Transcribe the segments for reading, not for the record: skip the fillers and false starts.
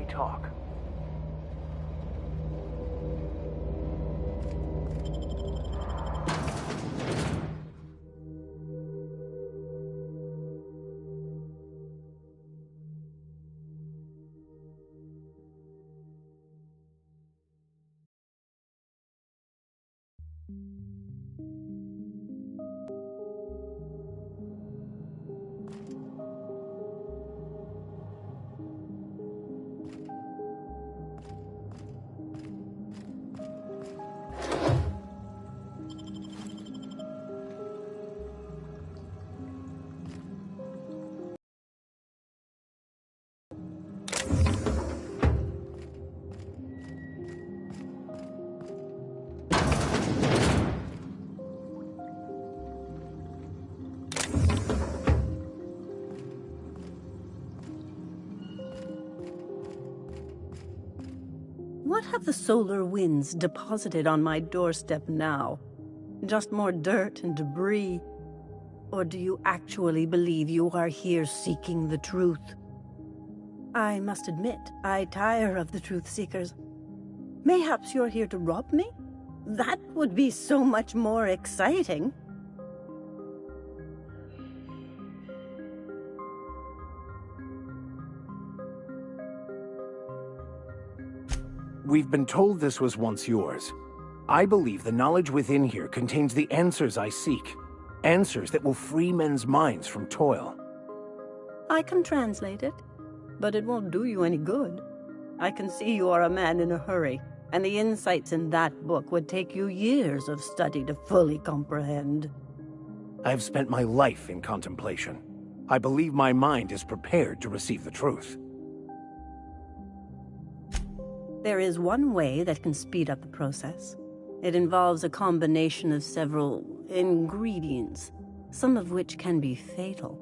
talk. What have the solar winds deposited on my doorstep now? Just more dirt and debris? Or do you actually believe you are here seeking the truth? I must admit, I tire of the truth seekers. Mayhaps you're here to rob me? That would be so much more exciting. We've been told this was once yours. I believe the knowledge within here contains the answers I seek. Answers that will free men's minds from toil. I can translate it, but it won't do you any good. I can see you are a man in a hurry, and the insights in that book would take you years of study to fully comprehend. I've spent my life in contemplation. I believe my mind is prepared to receive the truth. There is one way that can speed up the process. It involves a combination of several ingredients, some of which can be fatal.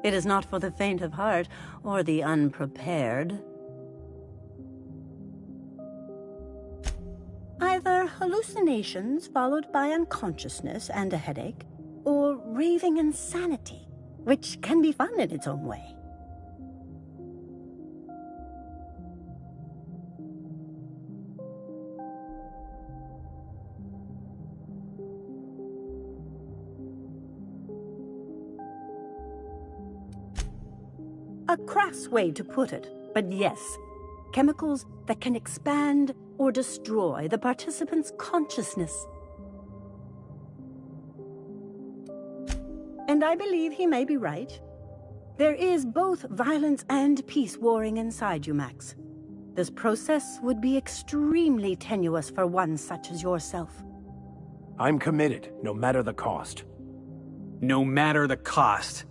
It is not for the faint of heart or the unprepared. Either hallucinations followed by unconsciousness and a headache, or raving insanity, which can be fun in its own way. A crass way to put it, but yes, chemicals that can expand or destroy the participant's consciousness. And I believe he may be right. There is both violence and peace warring inside you, Max. This process would be extremely tenuous for one such as yourself. I'm committed, no matter the cost. No matter the cost.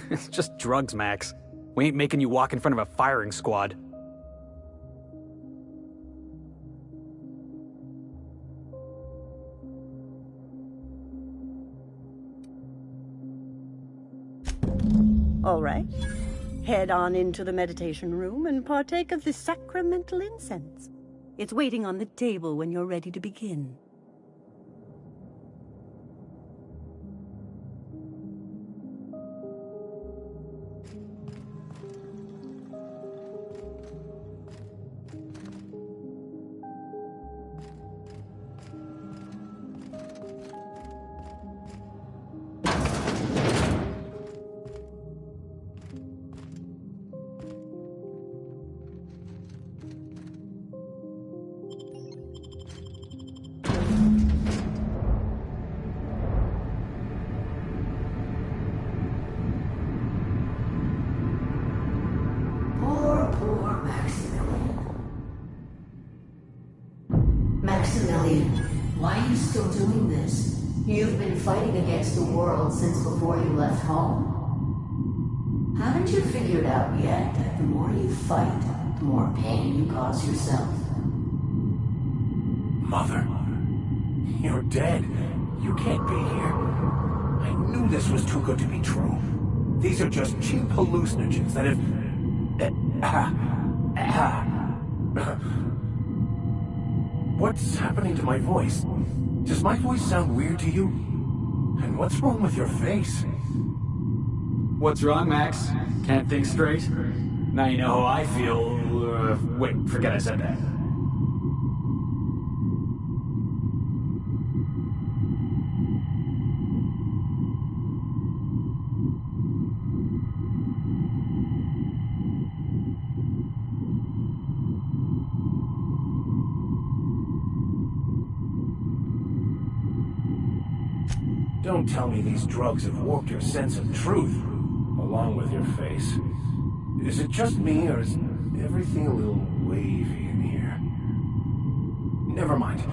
It's just drugs, Max. We ain't making you walk in front of a firing squad. All right. Head on into the meditation room and partake of the sacramental incense. It's waiting on the table when you're ready to begin. Why are you still doing this? You've been fighting against the world since before you left home. Haven't you figured out yet that the more you fight, the more pain you cause yourself? Mother, you're dead. You can't be here. I knew this was too good to be true. These are just cheap hallucinogens that have... What's happening to my voice? Does my voice sound weird to you? And what's wrong with your face? What's wrong, Max? Can't think straight? Now you know how I feel. Wait, forget I said that. Don't tell me these drugs have warped your sense of truth, along with your face. Is it just me, or is everything a little wavy in here? Never mind.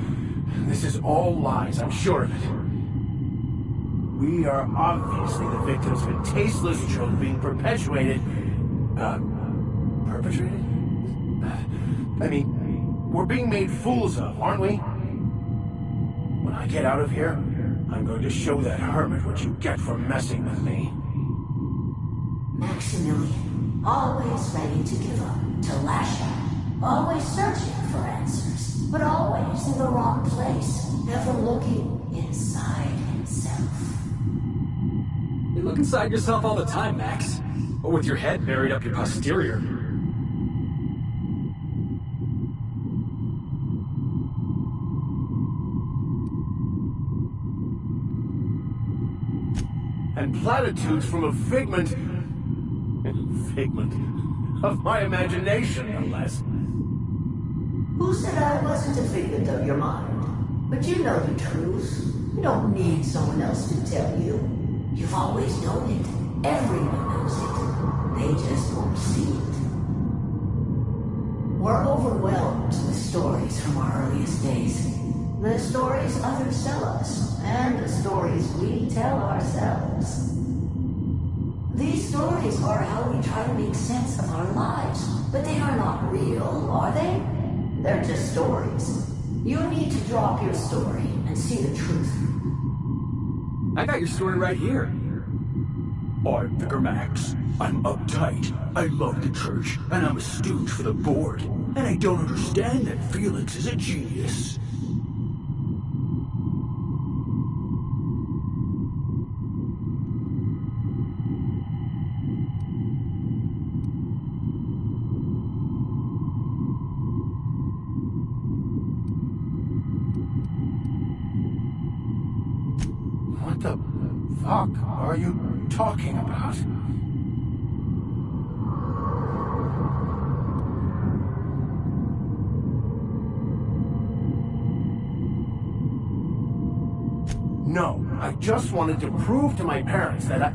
This is all lies, I'm sure of it. We are obviously the victims of a tasteless joke being perpetuated. Perpetrated? I mean, we're being made fools of, aren't we? When I get out of here, I'm going to show that hermit what you get for messing with me. Maximilian, always ready to give up, to lash out, always searching for answers, but always in the wrong place, never looking inside himself. You look inside yourself all the time, Max. Or with your head buried up your posterior. And platitudes from a figment of my imagination, no less. Who said I wasn't a figment of your mind? But you know the truth. You don't need someone else to tell you. You've always known it. Everyone knows it. They just won't see it. We're overwhelmed with stories from our earliest days. The stories others tell us, and the stories we tell ourselves. These stories are how we try to make sense of our lives, but they are not real, are they? They're just stories. You need to drop your story and see the truth. I got your story right here. I'm Vicar Max. I'm uptight. I love the church, and I'm a stooge for the board. And I don't understand that Felix is a genius. What the fuck are you talking about? No, I just wanted to prove to my parents that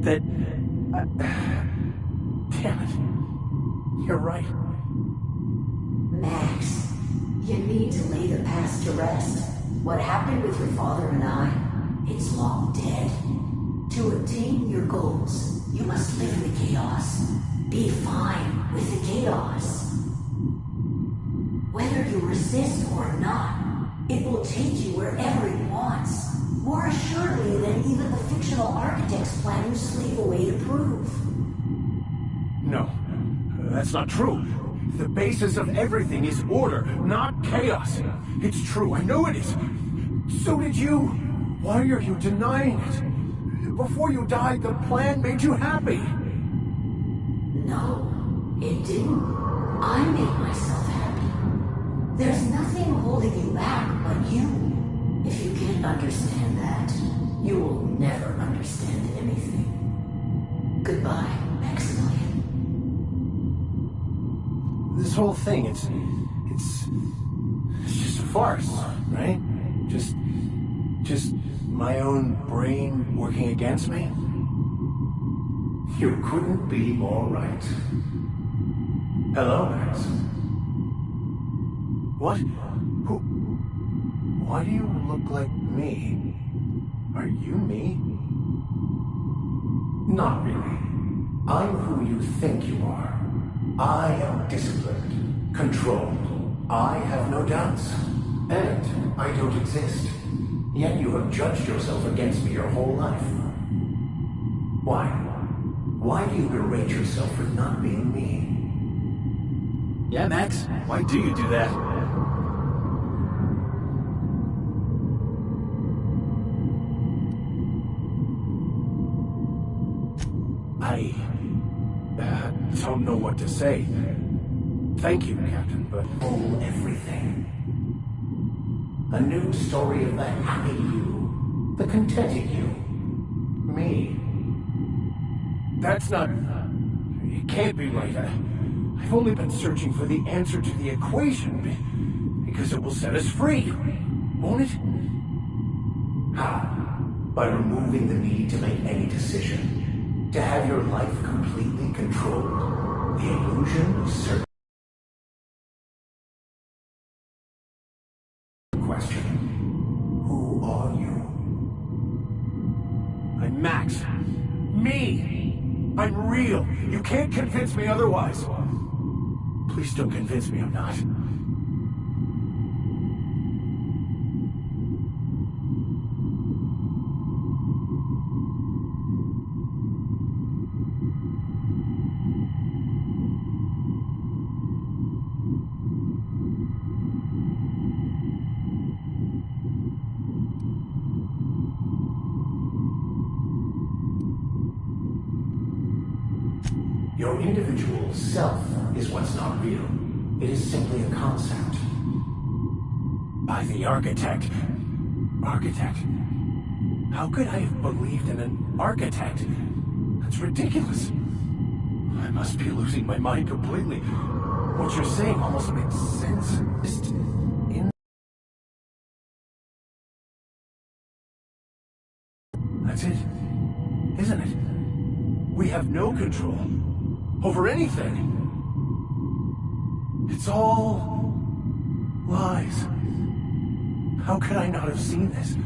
damn it. You're right. Max, you need to lay the past to rest. What happened with your father and I, it's long dead. To attain your goals, you must live in the chaos. Be fine with the chaos. Whether you resist or not, it will take you wherever it wants. More assuredly than even the fictional architect's plan you slave away to prove. No, that's not true. The basis of everything is order, not chaos. It's true, I know it is. So did you. Why are you denying it? Before you died, the plan made you happy. No, it didn't. I made myself happy. There's nothing holding you back but you. If you can't understand that, you will never understand anything. Goodbye, Maximilian. This whole thing, it's just a farce, right? Just my own brain working against me? You couldn't be more right. Hello, Max. What? Who? Why do you look like me? Are you me? Not really. I'm who you think you are. I am disciplined, controlled. I have no doubts. And I don't exist. Yet you have judged yourself against me your whole life. Why? Why do you berate yourself for not being me? Yeah, Max, why do you do that? I don't know what to say. Thank you, Captain, but... Oh, everything. A new story of the happy you, the contented you, me. That's not... It can't be right. I've only been searching for the answer to the equation, because it will set us free, won't it? How? By removing the need to make any decision, to have your life completely controlled, the illusion of certain... Question. Who are you? I'm Max. Me! I'm real. You can't convince me otherwise. Please don't convince me I'm not. Your individual self is what's not real. It is simply a concept. By the architect. Architect? How could I have believed in an architect? That's ridiculous. I must be losing my mind completely. What you're saying almost makes sense. Just in... That's it, isn't it? We have no control over anything. It's all lies. How could I not have seen this?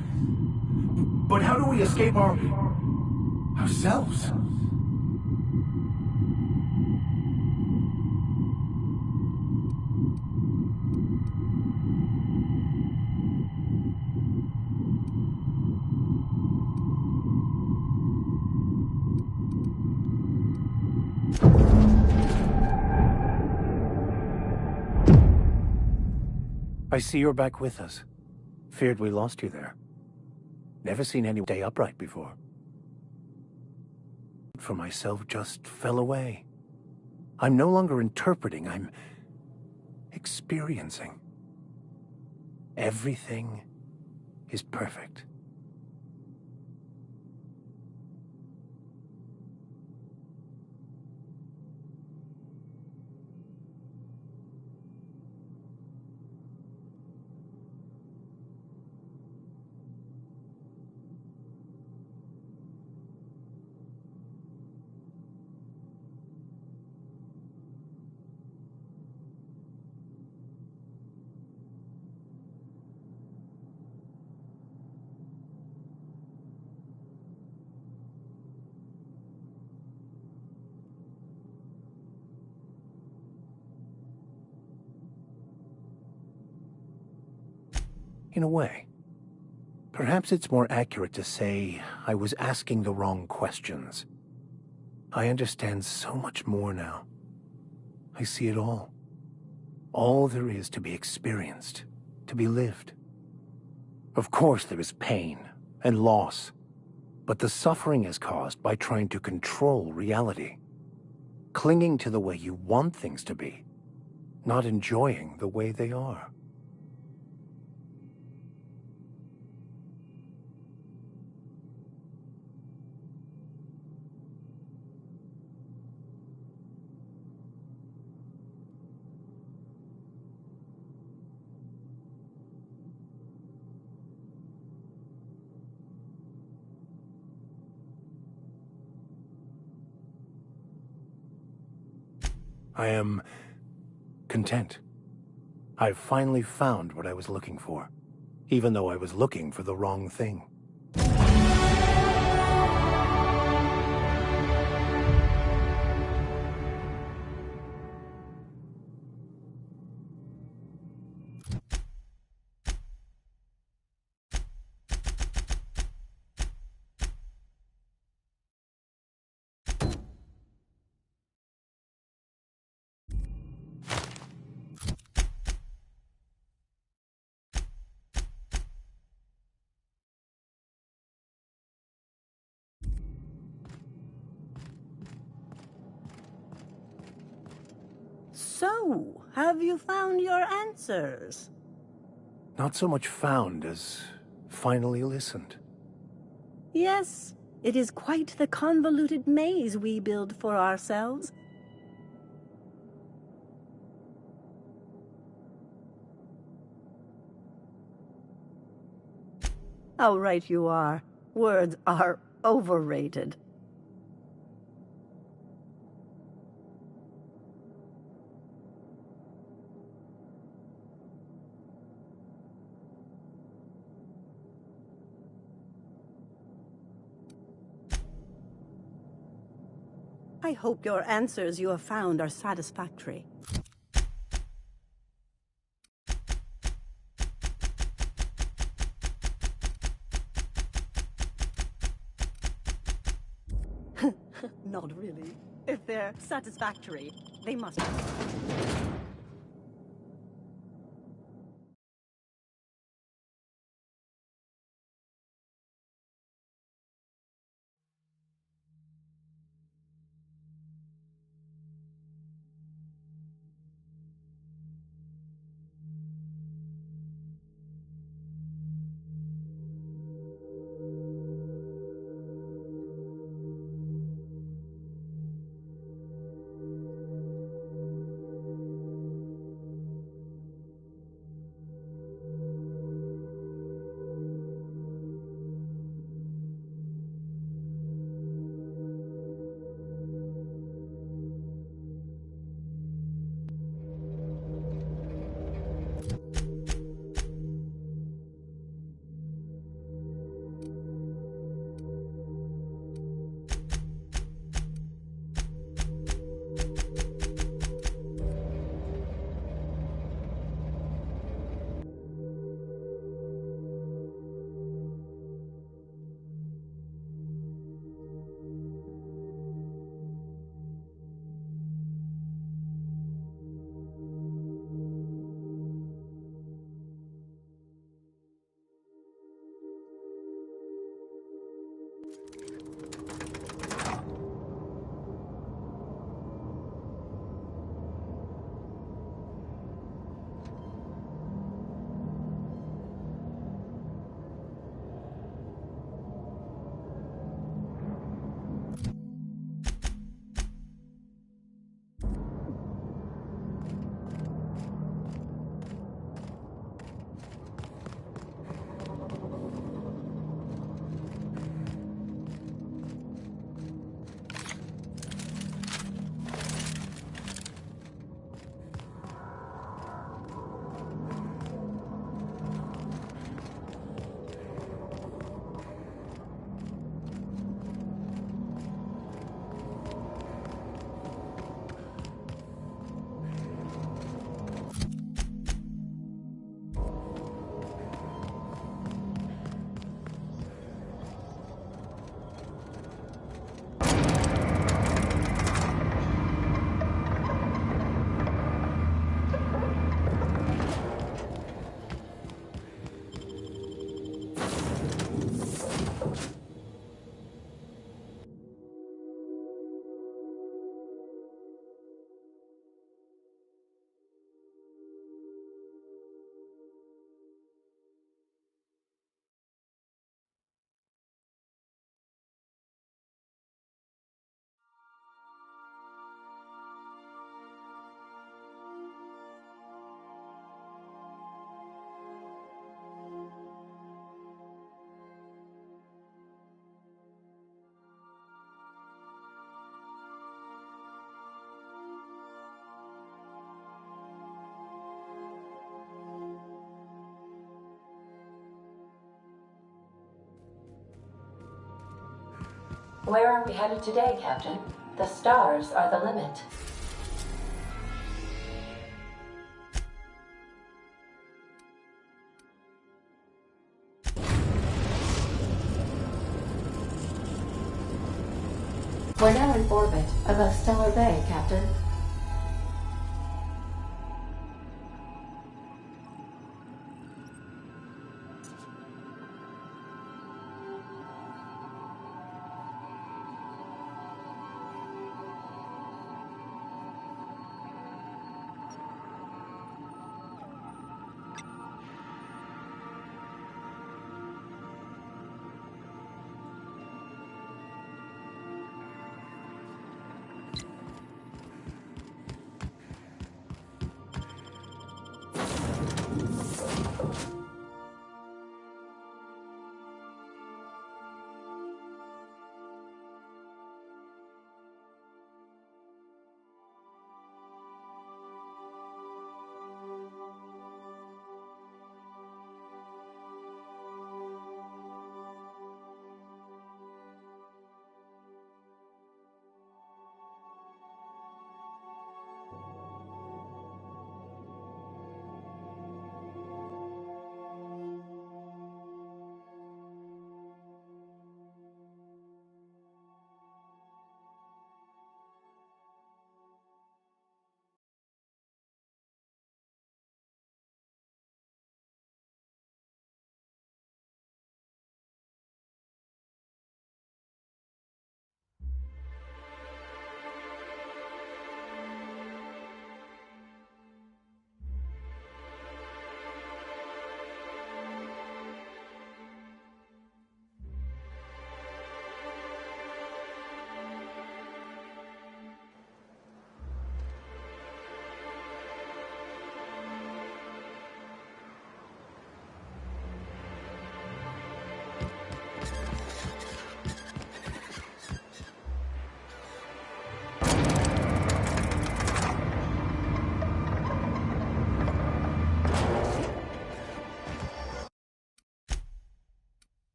But how do we escape ourselves? I see you're back with us. Feared we lost you there. Never seen anyone stay upright before. For myself just fell away. I'm no longer interpreting, I'm experiencing. Everything is perfect. In a way. Perhaps it's more accurate to say I was asking the wrong questions. I understand so much more now. I see it all. All there is to be experienced, to be lived. Of course there is pain and loss, but the suffering is caused by trying to control reality, clinging to the way you want things to be, not enjoying the way they are. I am content. I've finally found what I was looking for, even though I was looking for the wrong thing. So, Have you found your answers? Not so much found as finally listened. Yes, it is quite the convoluted maze we build for ourselves. How right you are. Words are overrated. I hope your answers you have found are satisfactory. Not really. If they're satisfactory, they must be. Where are we headed today, Captain? The stars are the limit. We're now in orbit above Stellar Bay, Captain.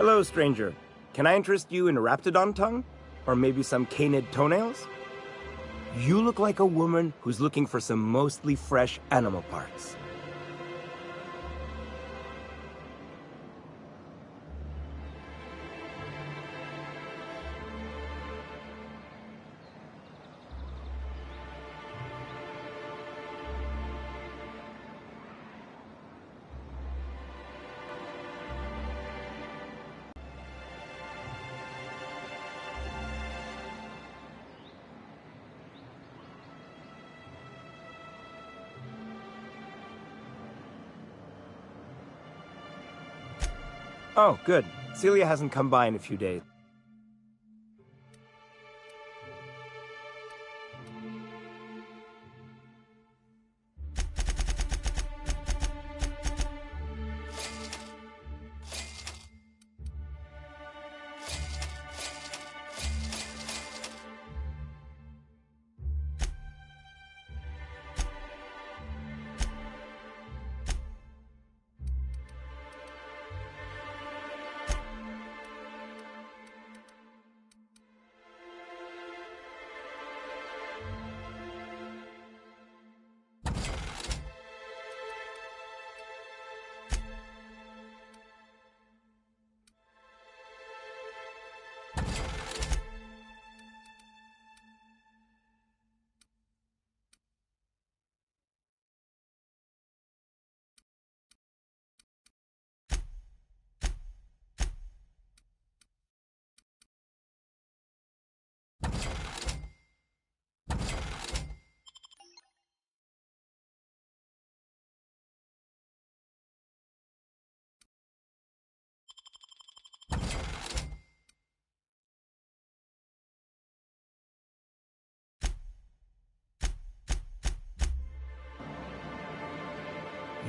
Hello, stranger. Can I interest you in a raptidon tongue? Or maybe some canid toenails? You look like a woman who's looking for some mostly fresh animal parts. Oh, good. Celia hasn't come by in a few days.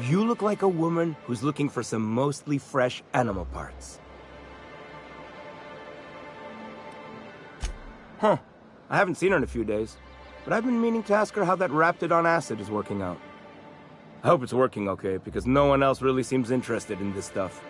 You look like a woman who's looking for some mostly fresh animal parts. Huh. I haven't seen her in a few days, but I've been meaning to ask her how that raptidon acid is working out. I hope it's working okay, because no one else really seems interested in this stuff.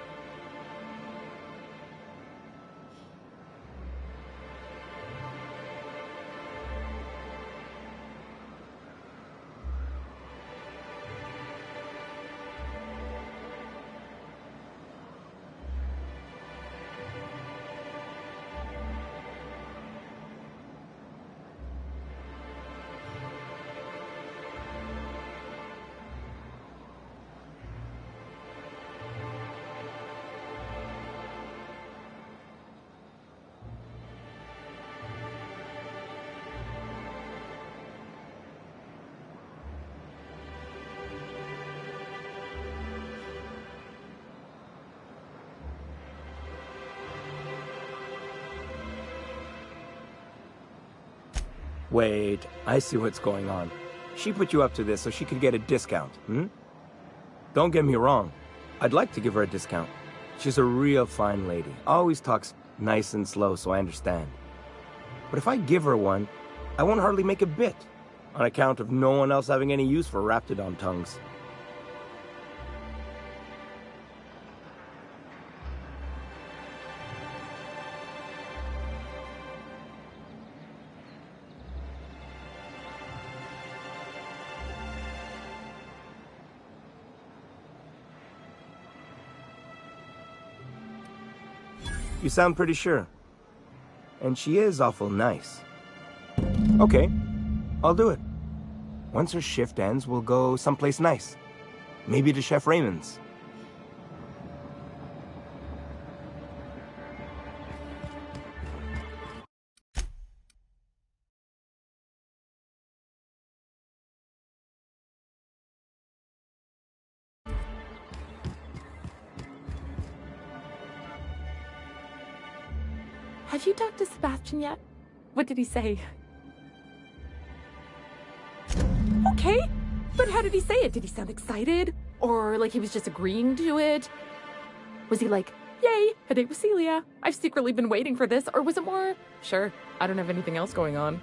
Wait, I see what's going on. She put you up to this so she could get a discount, hmm? Don't get me wrong. I'd like to give her a discount. She's a real fine lady. Always talks nice and slow, so I understand. But if I give her one, I won't hardly make a bit, on account of no one else having any use for raptidon tongues. You sound pretty sure. And she is awful nice. Okay, I'll do it. Once her shift ends, we'll go someplace nice. Maybe to Chef Raymond's. Have you talked to Sebastian yet? What did he say? Okay, but how did he say it? Did he sound excited? Or like he was just agreeing to it? Was he like, yay, a date with Celia? I've secretly been waiting for this. Or was it more, sure, I don't have anything else going on?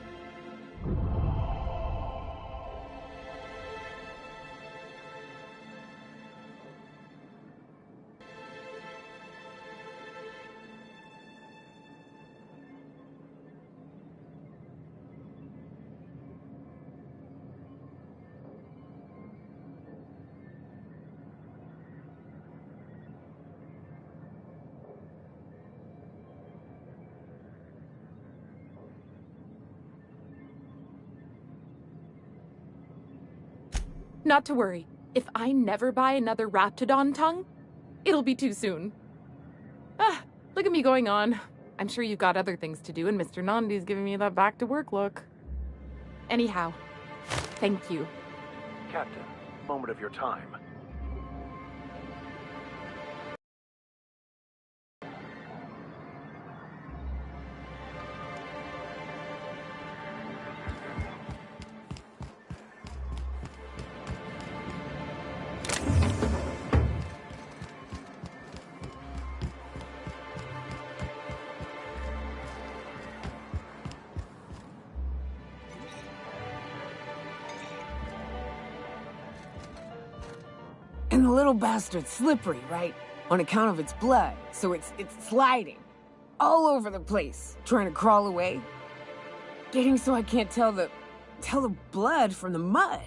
Not to worry. If I never buy another Raptidon tongue, it'll be too soon. Ah, look at me going on. I'm sure you've got other things to do, and Mr. Nandi's giving me that back-to-work look. Anyhow, thank you. Captain, moment of your time. And the little bastard's slippery, right? On account of its blood, so it's sliding. All over the place, trying to crawl away. Getting so I can't tell the blood from the mud.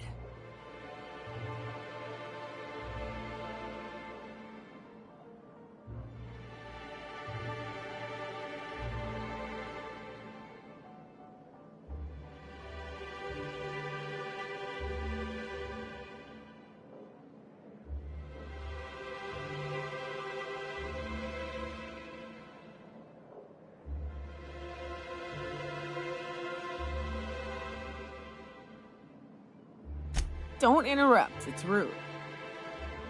Don't interrupt, it's rude.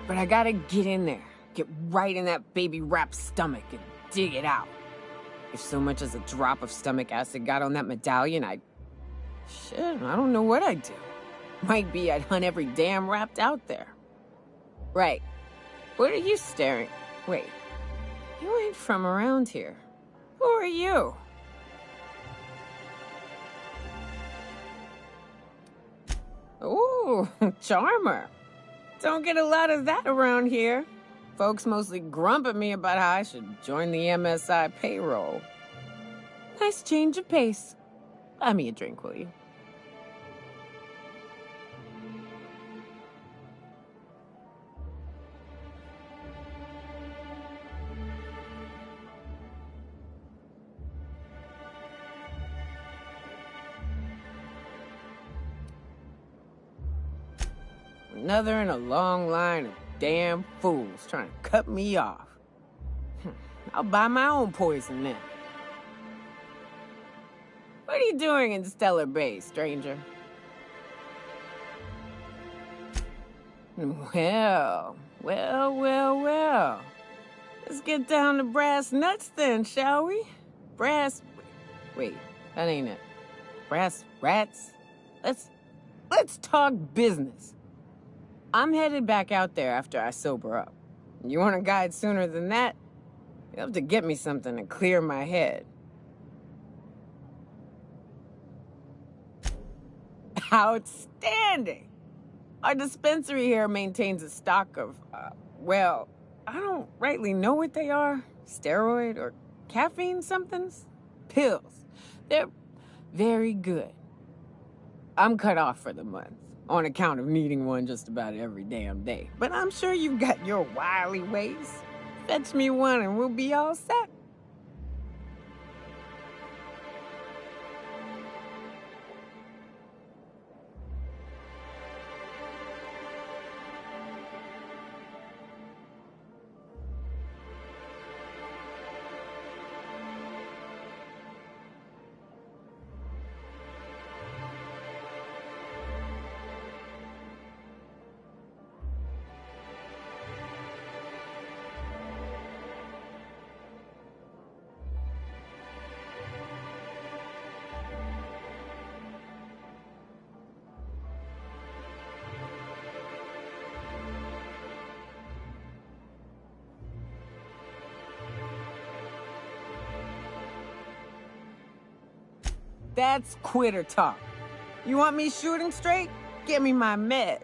But I gotta get in there, get right in that baby rap's stomach and dig it out. If so much as a drop of stomach acid got on that medallion, shit, I don't know what I'd do. Might be I'd hunt every damn rapt out there. Right. What are you staring? Wait. You ain't from around here. Who are you? Ooh, charmer. Don't get a lot of that around here. Folks mostly grump at me about how I should join the MSI payroll. Nice change of pace. Buy me a drink, will you? Another in a long line of damn fools trying to cut me off. I'll buy my own poison then. What are you doing in Stellar Bay, stranger? Well. Let's get down to brass nuts then, shall we? Wait, that ain't it. Brass rats? Let's talk business. I'm headed back out there after I sober up. You want a guide sooner than that? You'll have to get me something to clear my head. Outstanding! Our dispensary here maintains a stock of, well, I don't rightly know what they are. Steroid or caffeine somethings? Pills. They're very good. I'm cut off for the month, on account of needing one just about every damn day. But I'm sure you've got your wily ways. Fetch me one and we'll be all set. That's quitter talk. You want me shooting straight? Give me my meds.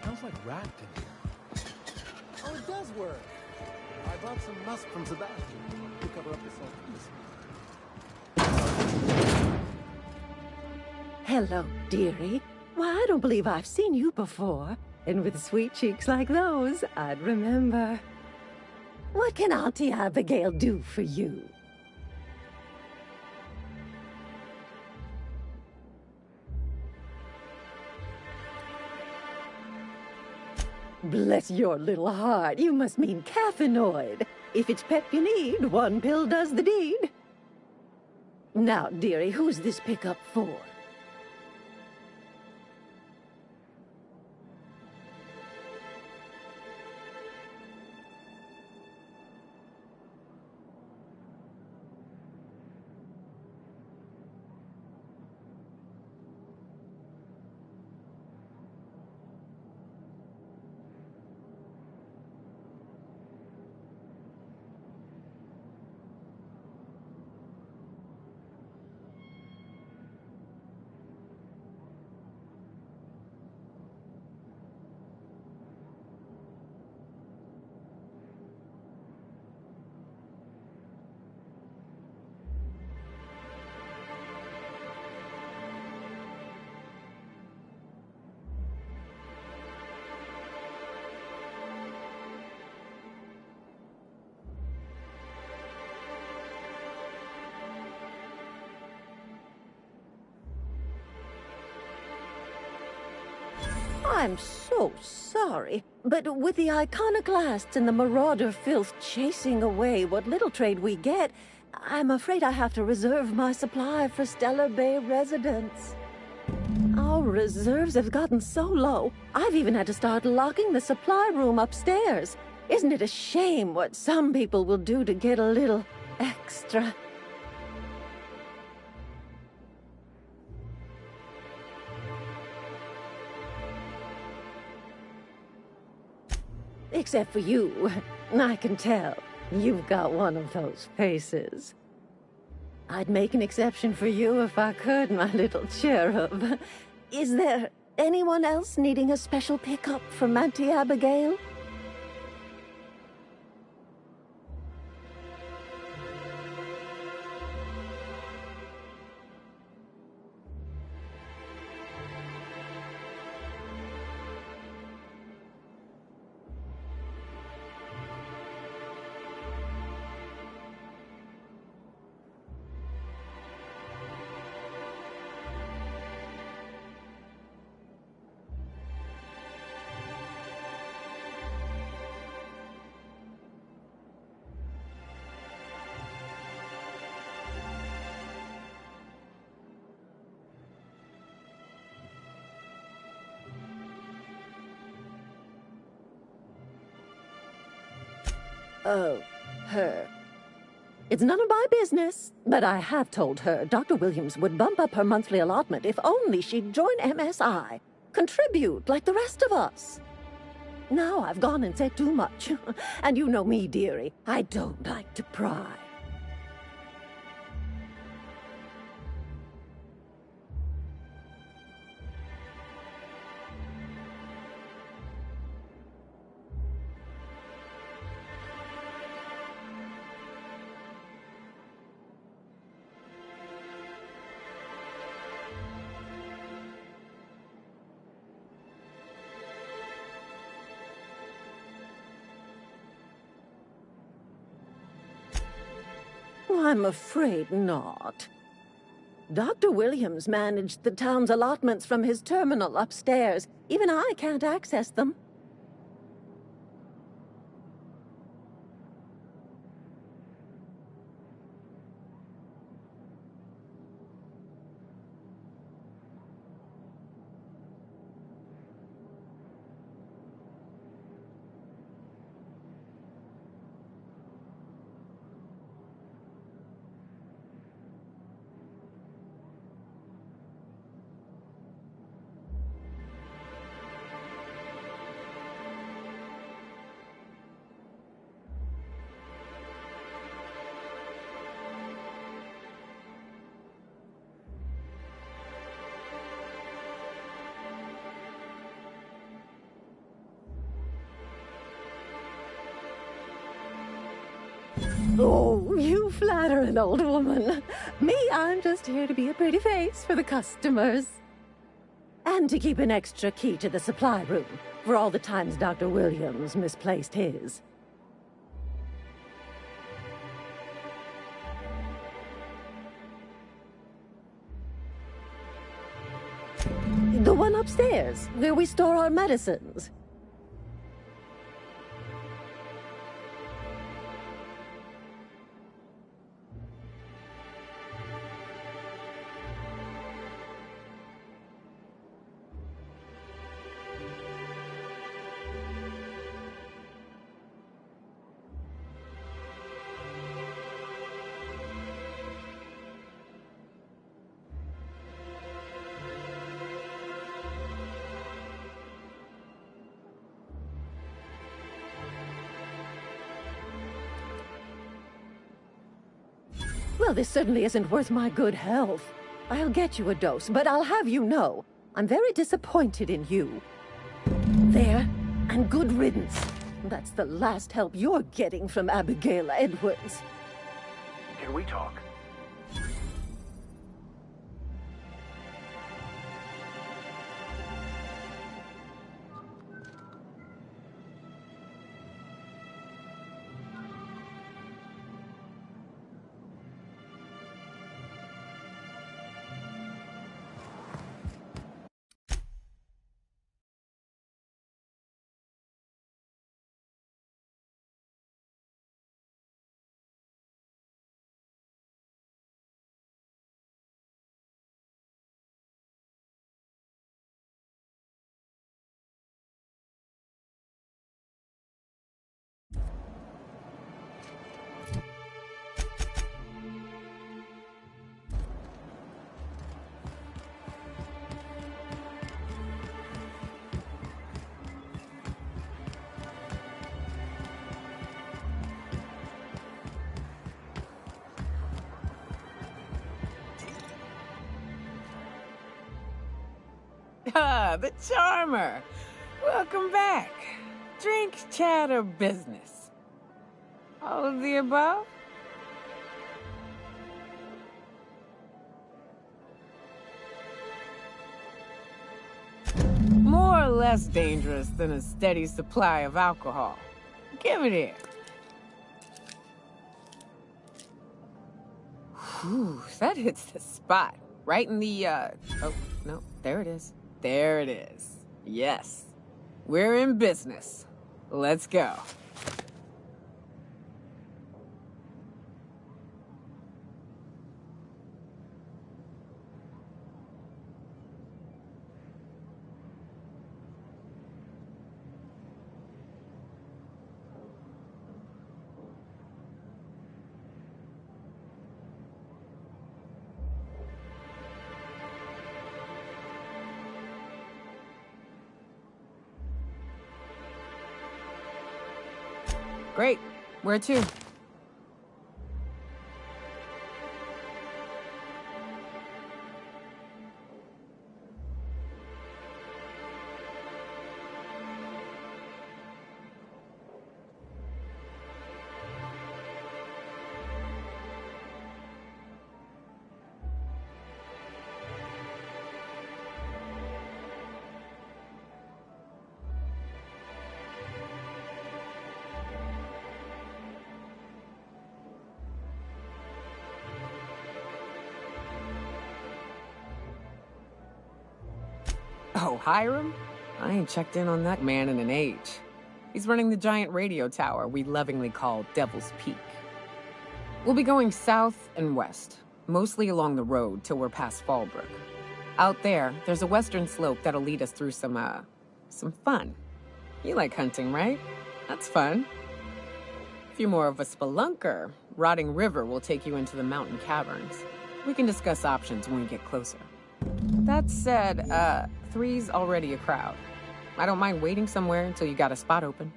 Smells like rat in here. Oh, it does work. I brought some musk from Sebastian to cover up the salt. Hello, dearie. Why, I don't believe I've seen you before. And with sweet cheeks like those, I'd remember. What can Auntie Abigail do for you? Bless your little heart, you must mean caffeinoid. If it's pep you need, one pill does the deed. Now, dearie, who's this pickup for? I'm so sorry, but with the iconoclasts and the marauder filth chasing away what little trade we get, I'm afraid I have to reserve my supply for Stellar Bay residents. Our reserves have gotten so low, I've even had to start locking the supply room upstairs. Isn't it a shame what some people will do to get a little extra? Except for you. I can tell. You've got one of those faces. I'd make an exception for you if I could, my little cherub. Is there anyone else needing a special pickup from Auntie Abigail? Oh, her. It's none of my business, but I have told her Dr. Williams would bump up her monthly allotment if only she'd join MSI. Contribute like the rest of us. Now I've gone and said too much. And you know me, dearie. I don't like to pry. I'm afraid not. Dr. Williams managed the town's allotments from his terminal upstairs. Even I can't access them. Oh, you flatter an old woman. Me, I'm just here to be a pretty face for the customers. And to keep an extra key to the supply room, for all the times Dr. Williams misplaced his. The one upstairs, where we store our medicines. Well, this certainly isn't worth my good health. I'll get you a dose, but I'll have you know, I'm very disappointed in you. There, and good riddance. That's the last help you're getting from Abigail Edwards. Can we talk? Ah, the charmer. Welcome back. Drink, chat, or business? All of the above? More or less dangerous than a steady supply of alcohol. Give it here. Whew, that hits the spot. Right in the, oh, no, there it is. There it is. Yes. We're in business. Let's go. Great. Where to? Oh, Hiram? I ain't checked in on that man in an age. He's running the giant radio tower we lovingly call Devil's Peak. We'll be going south and west, mostly along the road till we're past Fallbrook. Out there, there's a western slope that'll lead us through some fun. You like hunting, right? That's fun. If you're more of a spelunker, Rotting River will take you into the mountain caverns. We can discuss options when we get closer. That said, 3's already a crowd. I don't mind waiting somewhere until you got a spot open.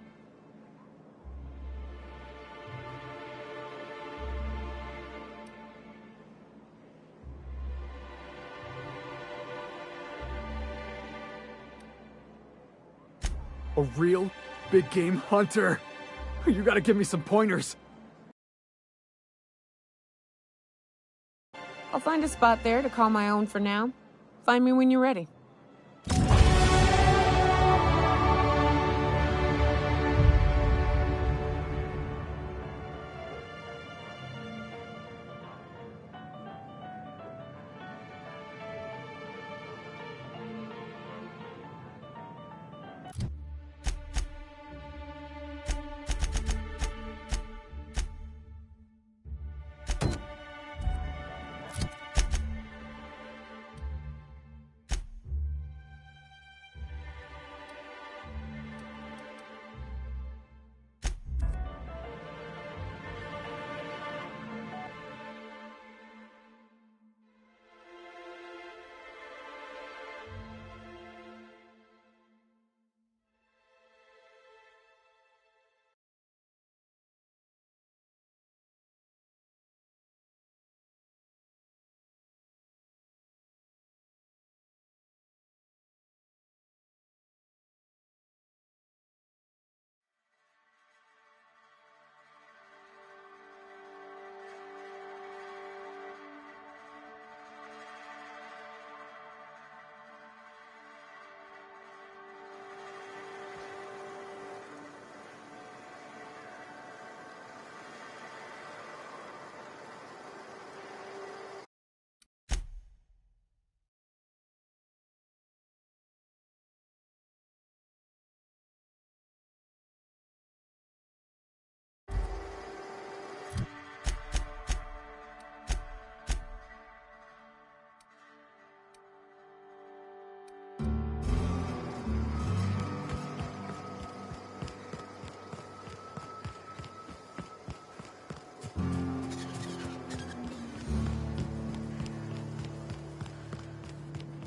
A real big game hunter. You gotta give me some pointers. I'll find a spot there to call my own for now. Find me when you're ready.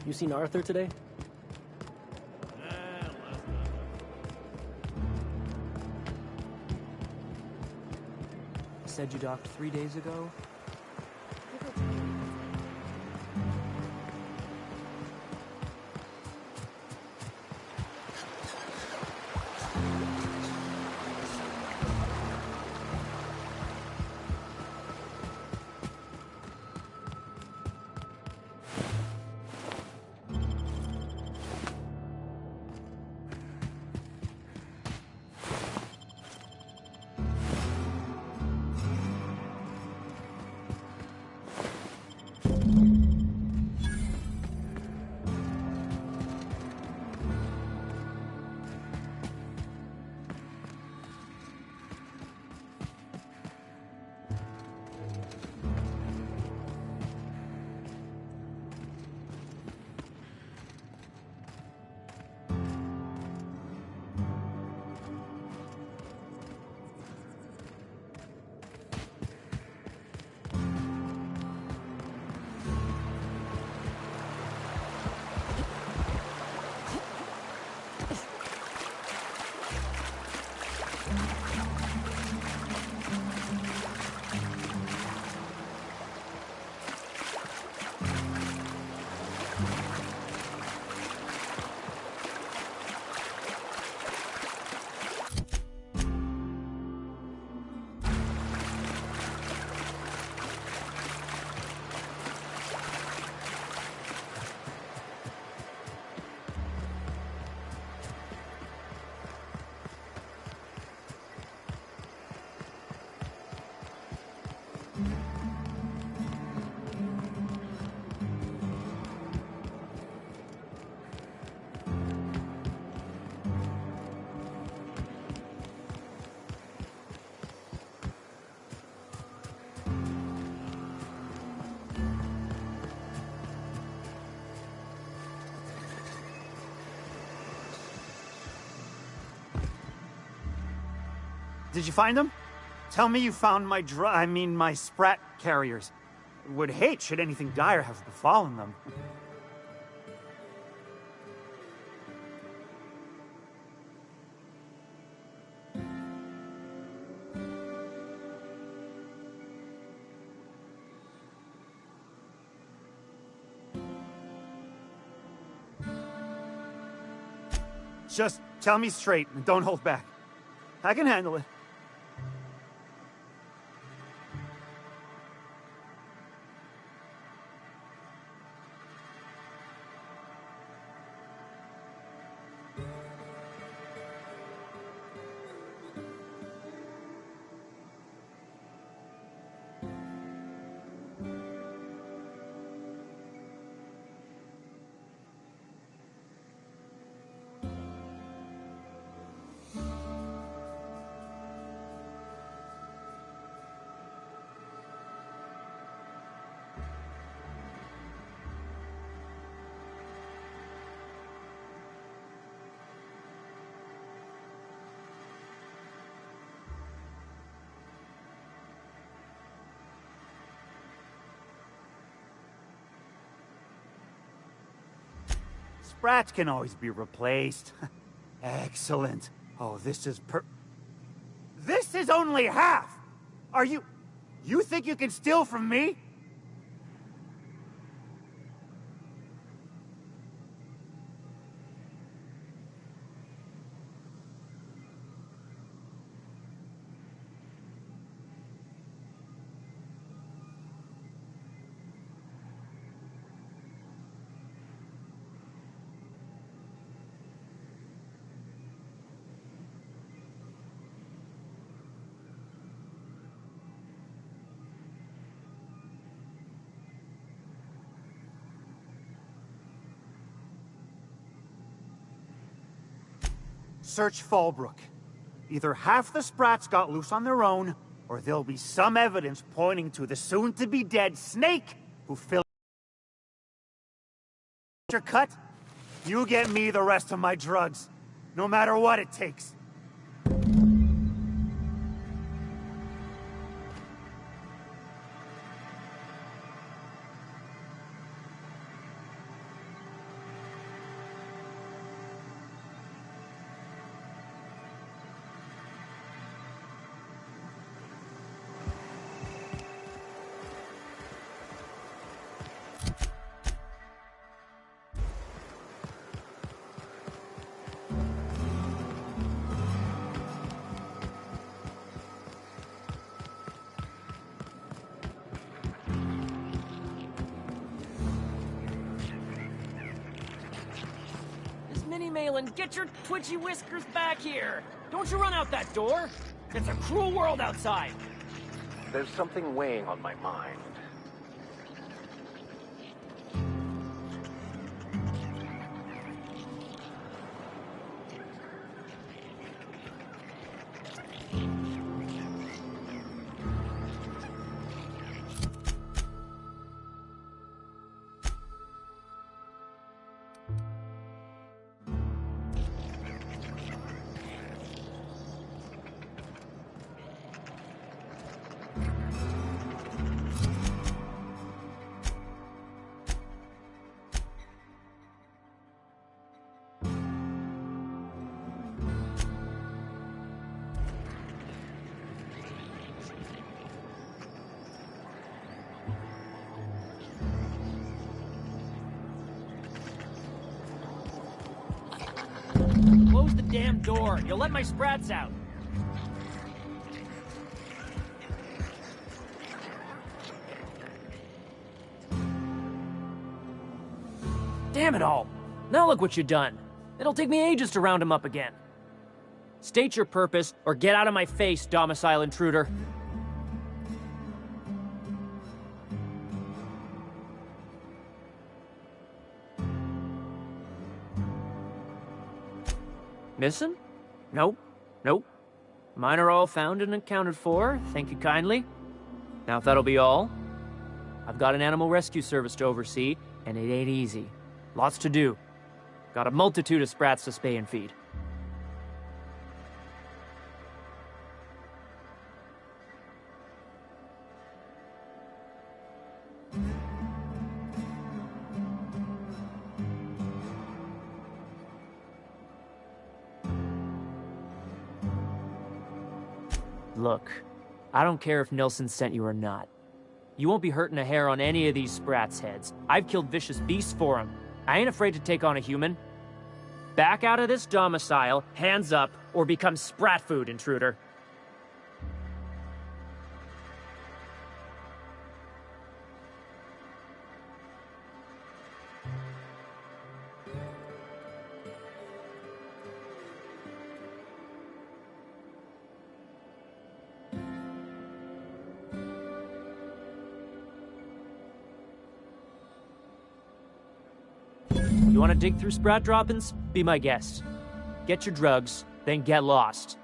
You seen Arthur today? Said you docked 3 days ago? Did you find them? Tell me you found my my Sprat carriers. Would hate should anything dire have befallen them. Just tell me straight and don't hold back. I can handle it. Sprats can always be replaced. Excellent. Oh, this is only half! Are you think you can steal from me? Search Fallbrook. Either half the Sprats got loose on their own, or there'll be some evidence pointing to the soon-to-be-dead Snake who filled your cut. You get me the rest of my drugs, no matter what it takes. Malin, get your twitchy whiskers back here! Don't you run out that door! It's a cruel world outside! There's something weighing on my mind. Close the damn door. You'll let my Sprats out. Damn it all. Now look what you've done. It'll take me ages to round him up again. State your purpose, or get out of my face, domicile intruder. Missing? Nope. Nope. Mine are all found and accounted for, thank you kindly. Now if that'll be all, I've got an animal rescue service to oversee, and it ain't easy. Lots to do. Got a multitude of Sprats to spay and feed. Look, I don't care if Nelson sent you or not. You won't be hurting a hair on any of these Sprats' heads. I've killed vicious beasts for them. I ain't afraid to take on a human. Back out of this domicile, hands up, or become Sprat food, intruder. You want to dig through Sprat droppings? Be my guest. Get your drugs, then get lost.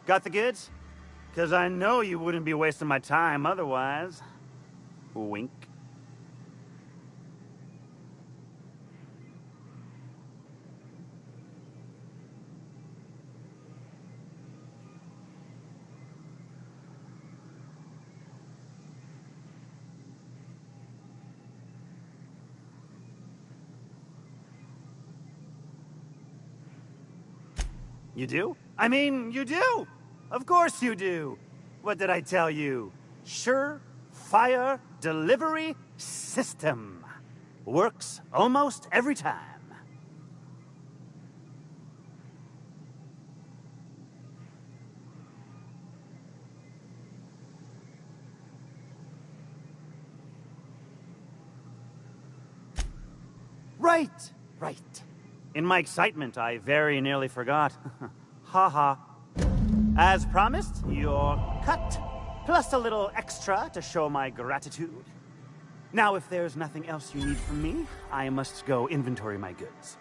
Got the goods? Because I know you wouldn't be wasting my time otherwise. Wink. You do? I mean, you do! Of course you do! What did I tell you? Sure-fire delivery system. Works almost every time. Right! In my excitement, I very nearly forgot. Ha ha. As promised, your cut, plus a little extra to show my gratitude. Now, if there's nothing else you need from me, I must go inventory my goods.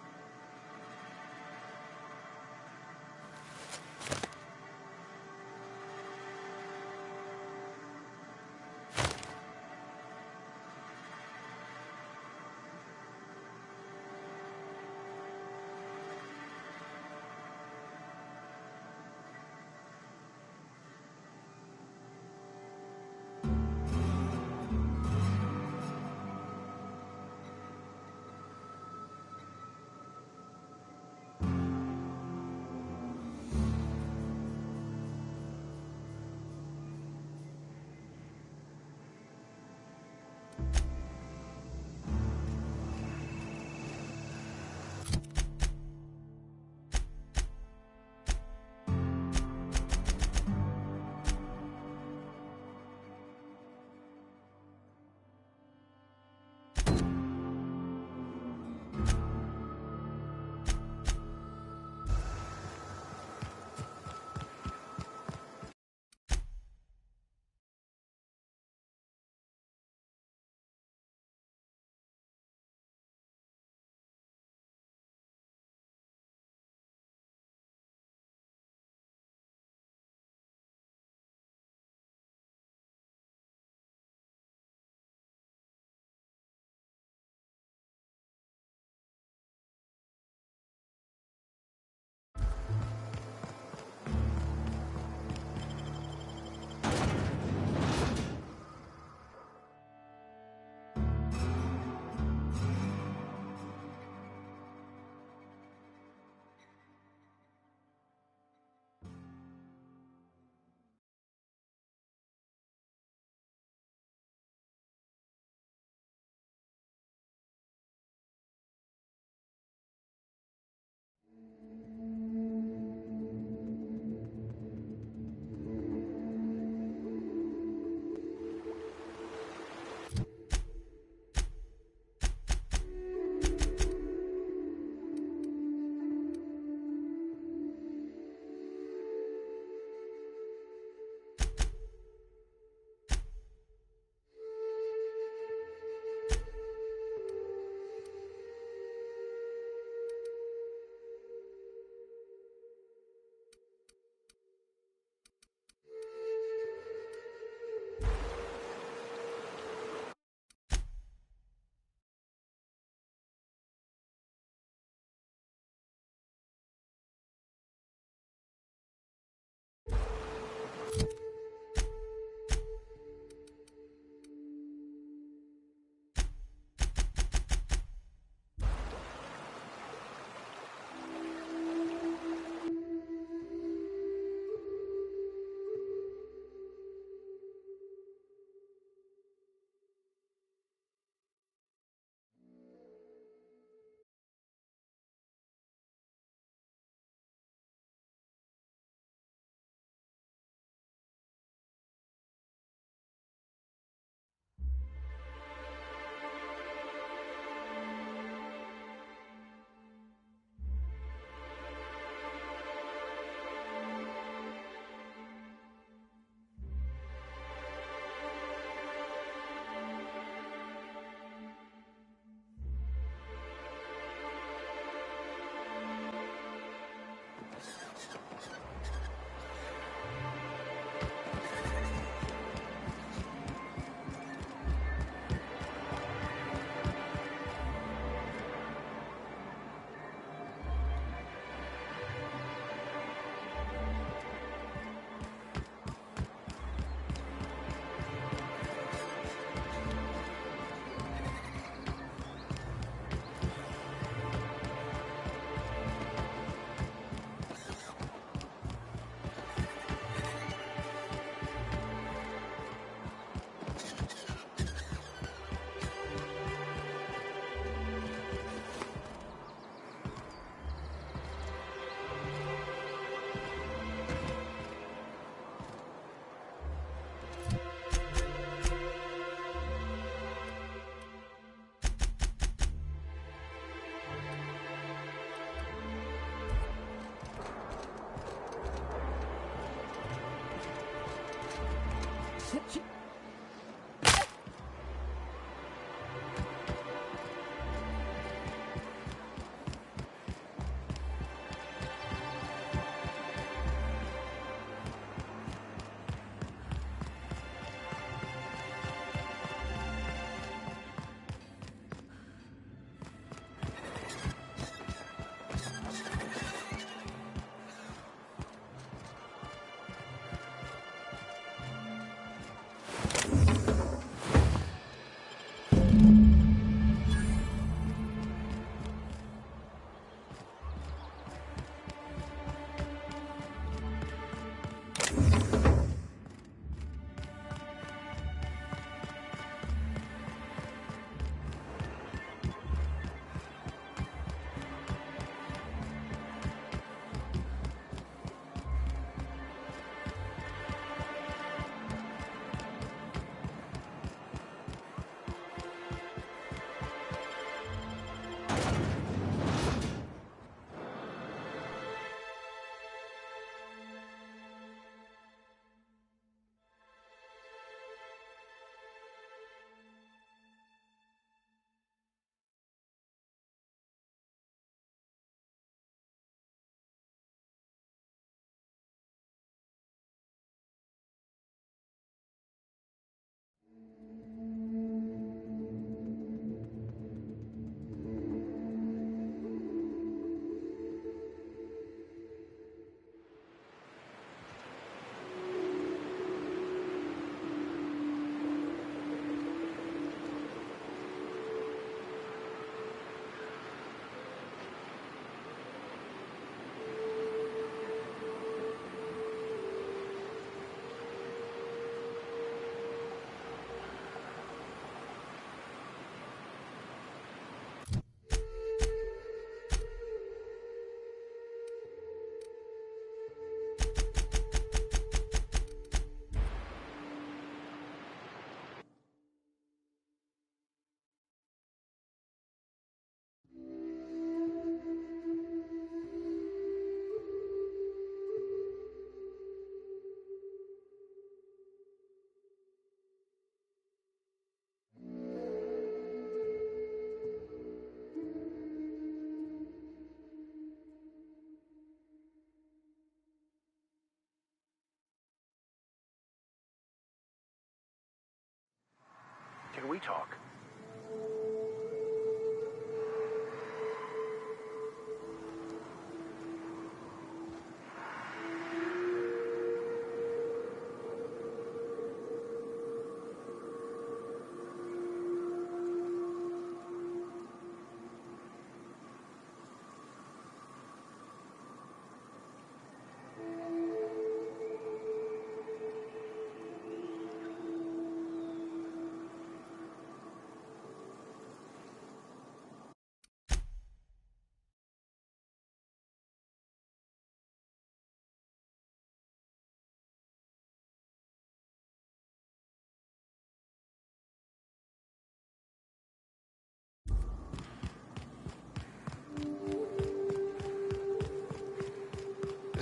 talk.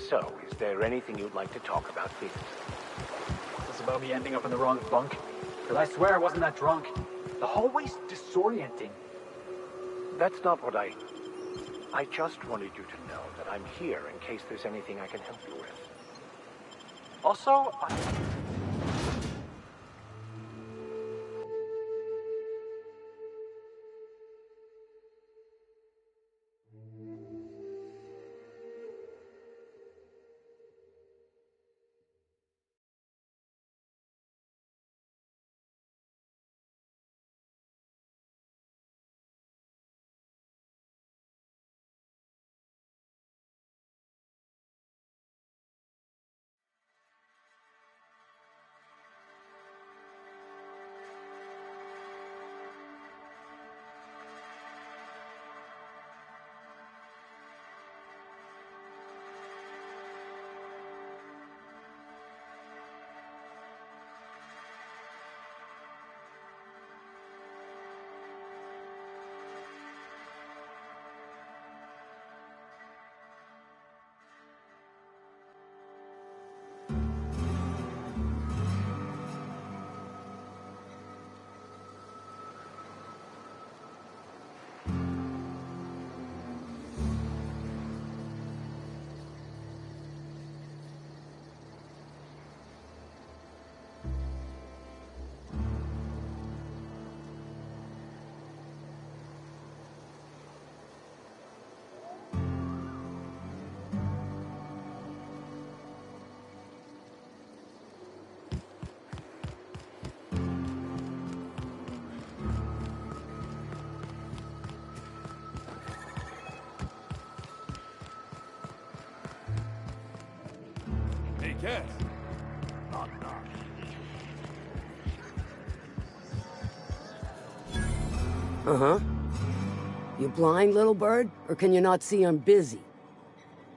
So, is there anything you'd like to talk about, Felix? Is this about me ending up in the wrong bunk? Because I swear I wasn't that drunk. The hallway's disorienting. That's not what I just wanted you to know that I'm here in case there's anything I can help you with. Also, Yes. Knock, knock. Uh-huh. You blind, little bird? Or can you not see I'm busy?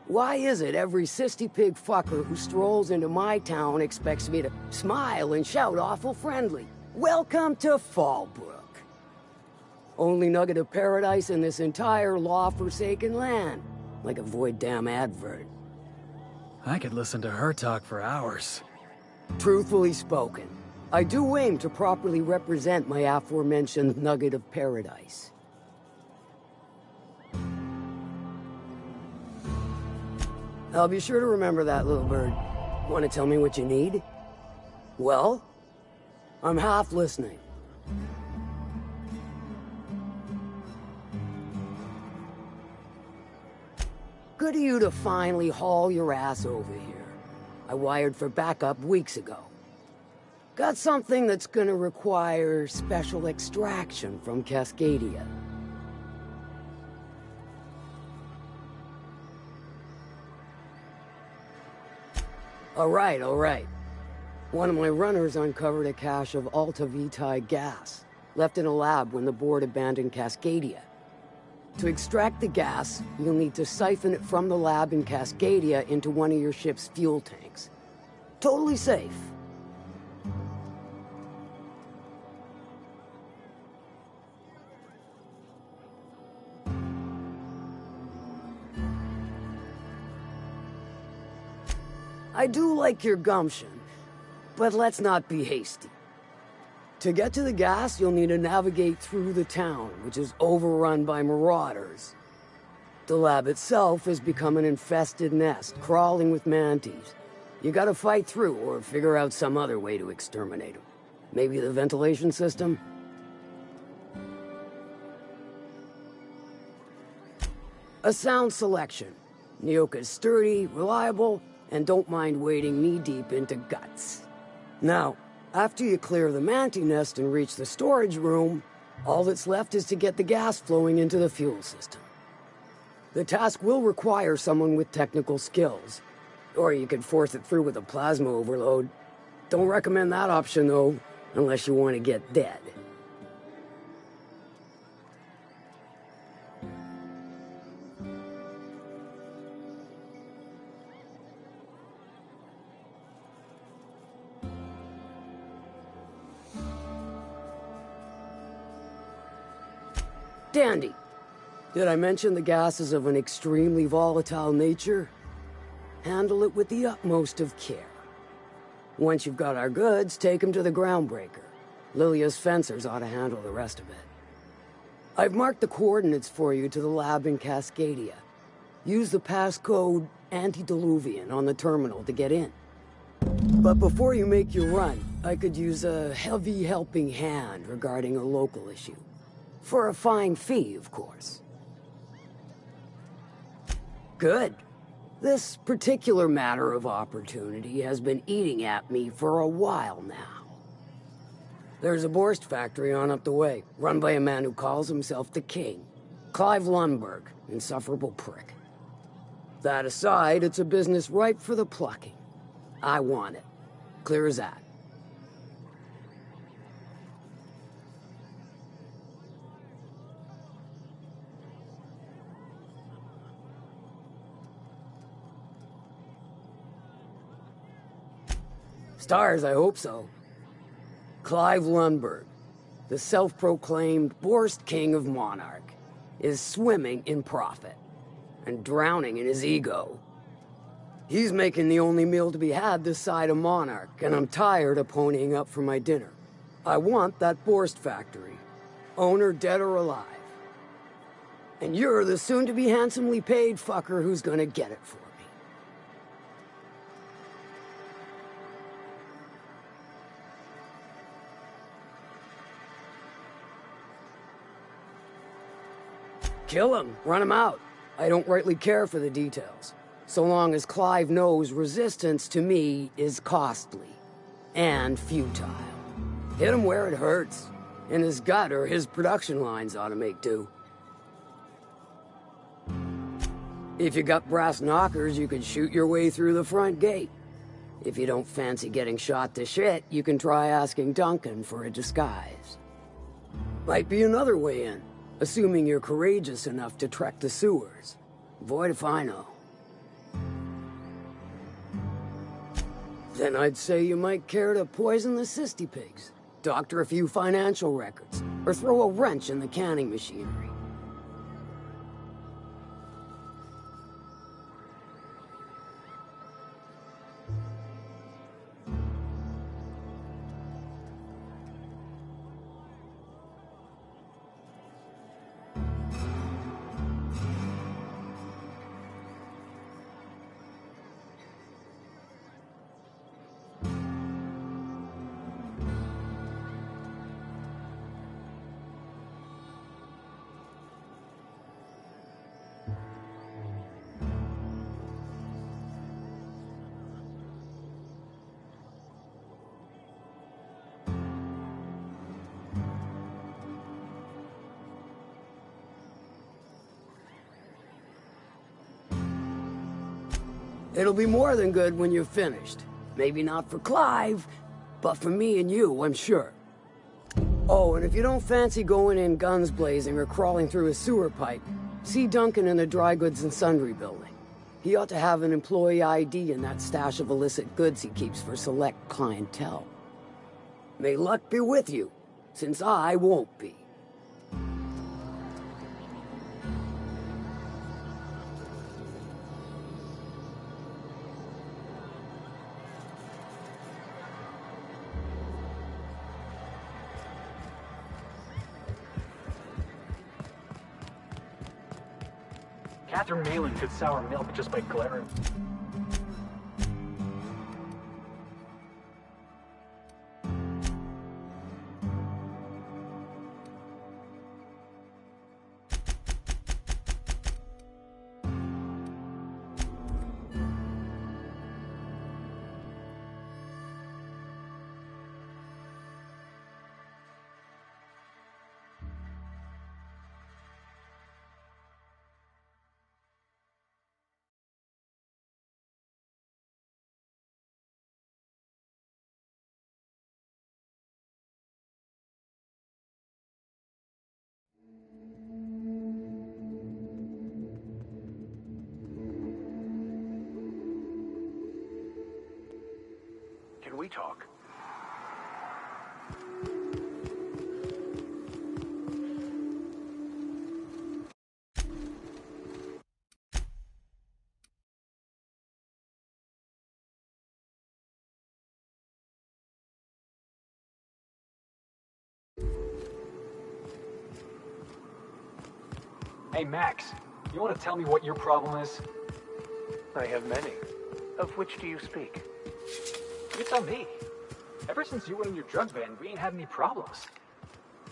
Why is it every sissy pig fucker who strolls into my town expects me to smile and shout awful friendly? Welcome to Fallbrook. Only nugget of paradise in this entire law-forsaken land. Like a void damn advert. I could listen to her talk for hours. Truthfully spoken, I do aim to properly represent my aforementioned nugget of paradise. I'll be sure to remember that, little bird. Want to tell me what you need? Well, I'm half listening. Good of you to finally haul your ass over here. I wired for backup weeks ago. Got something that's gonna require special extraction from Cascadia. All right. One of my runners uncovered a cache of Alta Vitae gas, left in a lab when the board abandoned Cascadia. To extract the gas, you'll need to siphon it from the lab in Cascadia into one of your ship's fuel tanks. Totally safe. I do like your gumption, but let's not be hasty. To get to the gas, you'll need to navigate through the town, which is overrun by marauders. The lab itself has become an infested nest, crawling with mantis. You gotta fight through or figure out some other way to exterminate them. Maybe the ventilation system? A sound selection. Nyoka's sturdy, reliable, and don't mind wading knee-deep into guts. Now, after you clear the manti nest and reach the storage room, all that's left is to get the gas flowing into the fuel system. The task will require someone with technical skills, or you could force it through with a plasma overload. Don't recommend that option, though, unless you want to get dead. Dandy. Did I mention the gas is of an extremely volatile nature? Handle it with the utmost of care. Once you've got our goods, take them to the groundbreaker. Lilia's fencers ought to handle the rest of it. I've marked the coordinates for you to the lab in Cascadia. Use the passcode Antediluvian on the terminal to get in. But before you make your run, I could use a heavy helping hand regarding a local issue. For a fine fee, of course. Good. This particular matter of opportunity has been eating at me for a while now. There's a Borst factory on up the way, run by a man who calls himself the King. Clive Lundberg, insufferable prick. That aside, it's a business ripe for the plucking. I want it. Clear as that. Stars, I hope so. Clive Lundberg, the self-proclaimed Borst King of Monarch, is swimming in profit and drowning in his ego. He's making the only meal to be had this side of Monarch, and I'm tired of ponying up for my dinner. I want that Borst factory, owner dead or alive. And you're the soon-to-be handsomely paid fucker who's gonna get it for me. Kill him, run him out. I don't rightly care for the details, so long as Clive knows resistance to me is costly and futile. Hit him where it hurts. In his gut or his production lines ought to make do. If you got brass knockers, you can shoot your way through the front gate. If you don't fancy getting shot to shit, you can try asking Duncan for a disguise. Might be another way in. Assuming you're courageous enough to trek the sewers. Void if I know. Then I'd say you might care to poison the cysty pigs, doctor a few financial records, or throw a wrench in the canning machinery. It'll be more than good when you're finished. Maybe not for Clive, but for me and you, I'm sure. Oh, and if you don't fancy going in guns blazing or crawling through a sewer pipe, see Duncan in the dry goods and sundry building. He ought to have an employee ID in that stash of illicit goods he keeps for select clientele. May luck be with you, since I won't be. Catherine Malin could sour milk just by glaring. Hey, Max, you want to tell me what your problem is? I have many. Of which do you speak? You tell me. Ever since you went in your drug van, we ain't had any problems.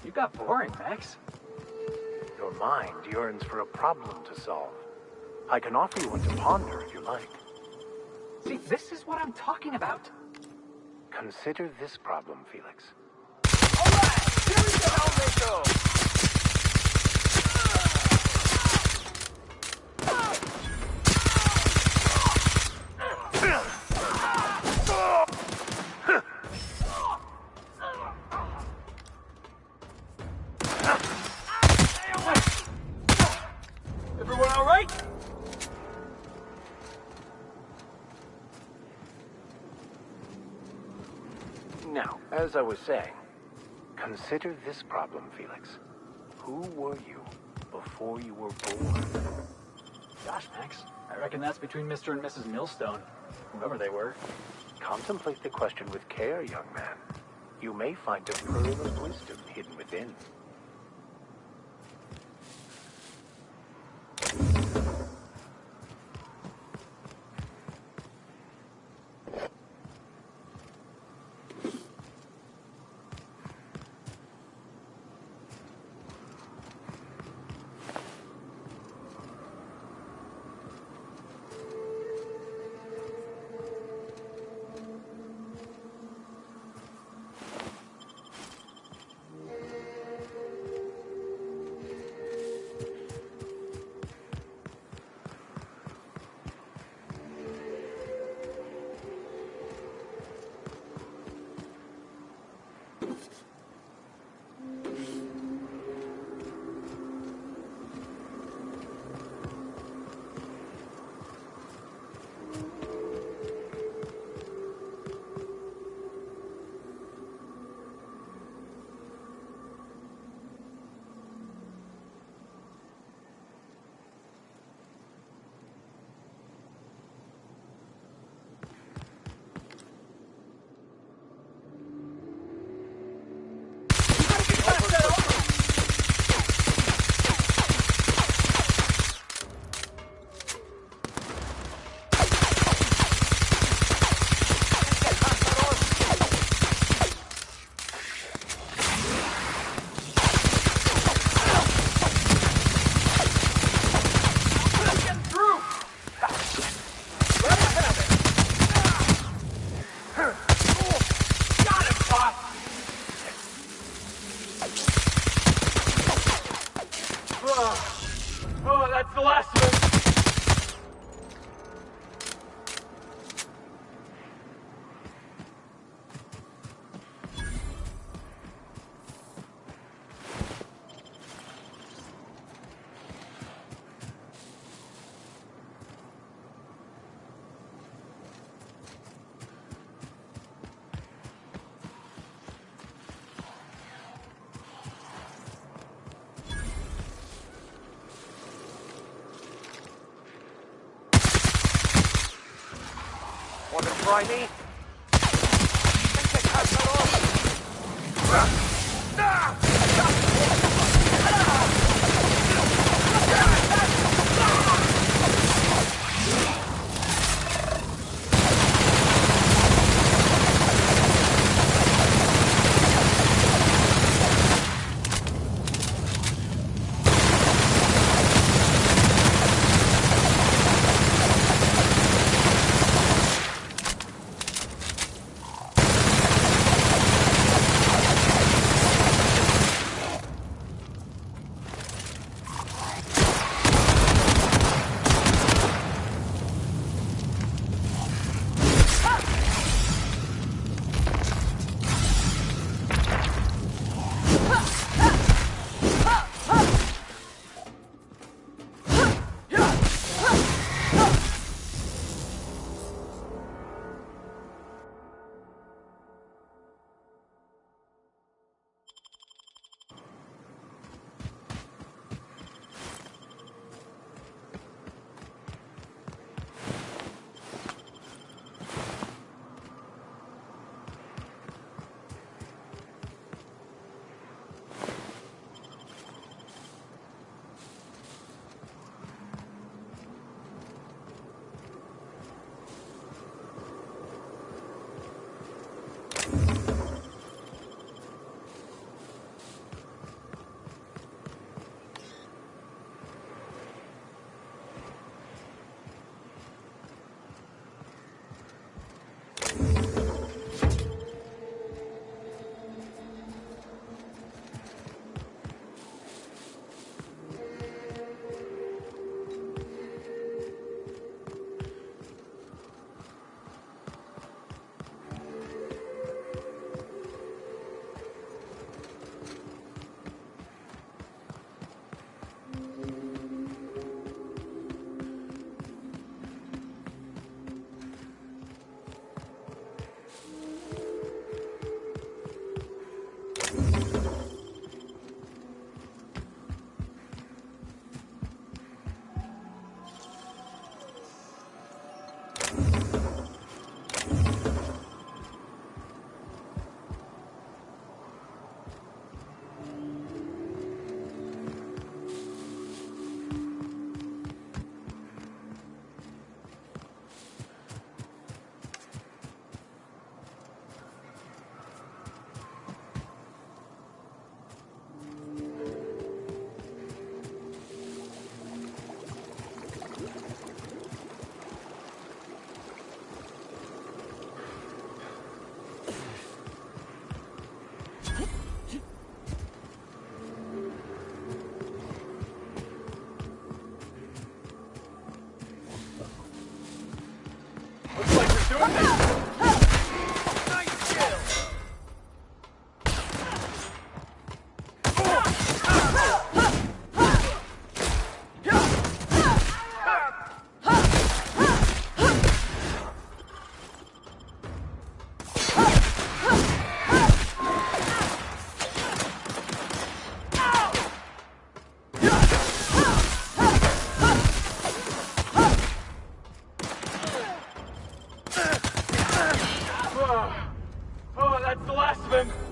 You got boring, Max. Your mind yearns for a problem to solve. I can offer you one to ponder if you like. See, this is what I'm talking about. Consider this problem, Felix. Everyone all right? Now, as I was saying, consider this problem, Felix. Who were you before you were born? Gosh, Max, I reckon that's between Mr. and Mrs. Millstone, whoever they were. Contemplate the question with care, young man. You may find a pearl of wisdom hidden within. Oh, that's the last of it. Want to try me? then.